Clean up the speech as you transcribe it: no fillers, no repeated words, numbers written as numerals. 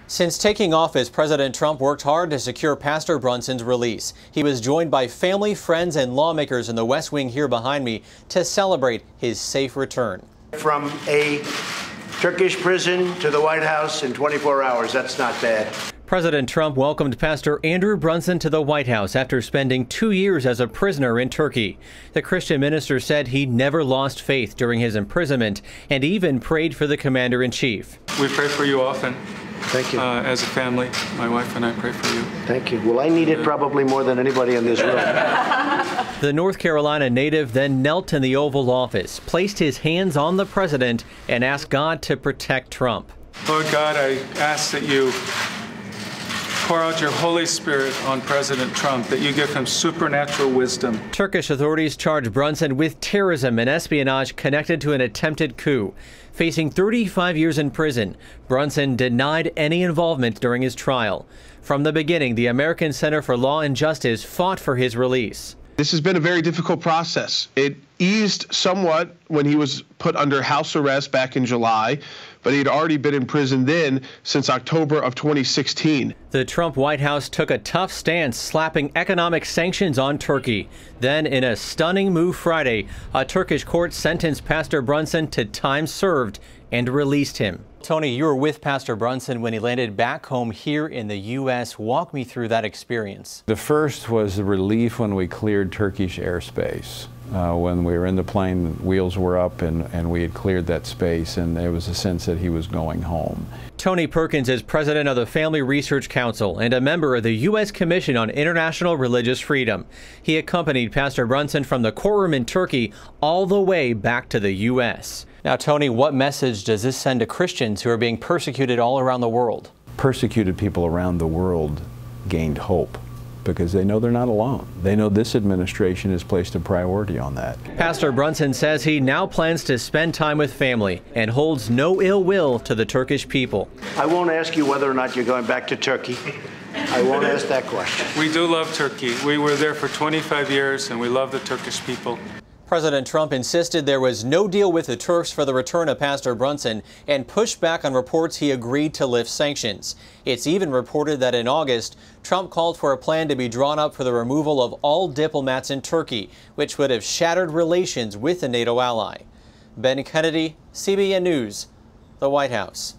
Since taking office, President Trump worked hard to secure Pastor Brunson's release. He was joined by family, friends, and lawmakers in the West Wing here behind me to celebrate his safe return. From a Turkish prison to the White House in 24 hours, that's not bad. President Trump welcomed Pastor Andrew Brunson to the White House after spending 2 years as a prisoner in Turkey. The Christian minister said he never lost faith during his imprisonment and even prayed for the commander-in-chief. We pray for you often. Thank you. As a family, my wife and I pray for you. Thank you. Well, I need it probably more than anybody in this room. The North Carolina native then knelt in the Oval Office, placed his hands on the president, and asked God to protect Trump. Lord God, I ask that you pour out your Holy Spirit on President Trump, that you give him supernatural wisdom. Turkish authorities charge Brunson with terrorism and espionage connected to an attempted coup. Facing 35 years in prison, Brunson denied any involvement during his trial. From the beginning, the American Center for Law and Justice fought for his release. This has been a very difficult process. It eased somewhat when he was put under house arrest back in July, but he had already been in prison then since October of 2016. The Trump White House took a tough stance, slapping economic sanctions on Turkey. Then, in a stunning move Friday, a Turkish court sentenced Pastor Brunson to time served and released him. Tony, you were with Pastor Brunson when he landed back home here in the U.S. Walk me through that experience. The first was the relief when we cleared Turkish airspace. When we were in the plane, the wheels were up and we had cleared that space, and there was a sense that he was going home. Tony Perkins is president of the Family Research Council and a member of the U.S. Commission on International Religious Freedom. He accompanied Pastor Brunson from the courtroom in Turkey all the way back to the U.S. Now, Tony, what message does this send to Christians who are being persecuted all around the world? Persecuted people around the world gained hope because they know they're not alone. They know this administration has placed a priority on that. Pastor Brunson says he now plans to spend time with family and holds no ill will to the Turkish people. I won't ask you whether or not you're going back to Turkey. I won't ask that question. We do love Turkey. We were there for 25 years and we love the Turkish people. President Trump insisted there was no deal with the Turks for the return of Pastor Brunson and pushed back on reports he agreed to lift sanctions. It's even reported that in August, Trump called for a plan to be drawn up for the removal of all diplomats in Turkey, which would have shattered relations with the NATO ally. Ben Kennedy, CBN News, the White House.